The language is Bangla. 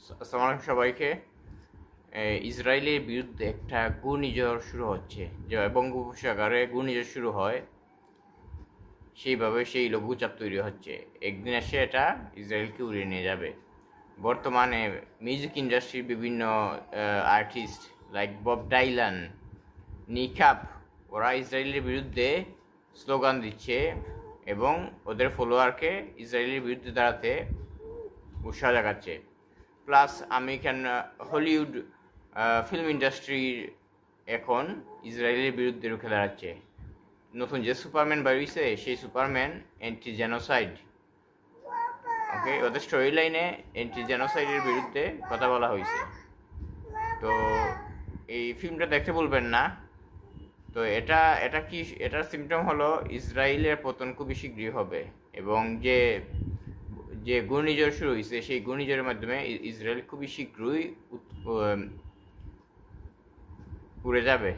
আসসালামু আলাইকুম সবাইকে। ইসরায়েলের বিরুদ্ধে একটা ঘূর্ণিঝড় শুরু হচ্ছে, যে বঙ্গোপসাগরে ঘূর্ণিঝড় শুরু হয় সেইভাবে সেই লঘুচাপ তৈরি হচ্ছে। একদিন এসে এটা ইসরায়েলকে উড়িয়ে নিয়ে যাবে। বর্তমানে মিউজিক ইন্ডাস্ট্রির বিভিন্ন আর্টিস্ট লাইক বব ডাইলান, নিকাপ, ওরা ইসরায়েলের বিরুদ্ধে স্লোগান দিচ্ছে এবং ওদের ফলোয়ারকে ইসরায়েলের বিরুদ্ধে দাঁড়াতে উৎসাহ জাগাচ্ছে। Plus American Hollywood film industry এখন ইসরায়েলের বিরুদ্ধে রুখে দাঁড়াচ্ছে। নতুন যে সুপারম্যান বেরিয়েছে সেই সুপারম্যান অ্যান্টি জেনোসাইড। ওকে, ওদের স্টোরি লাইনে অ্যান্টি জেনোসাইডের বিরুদ্ধে কথা বলা হয়েছে। তো এই ফিল্মটা দেখতে বলবেন না। তো এটা কি, এটার সিমটম হলো ইসরায়েলের পতন খুবই শীঘ্রই হবে এবং যে ঘূর্ণিঝড় শুরু হয়েছে সেই ঘূর্ণিঝড়ের মাধ্যমে ইসরায়েল খুবই শীঘ্রই উড়ে যাবে।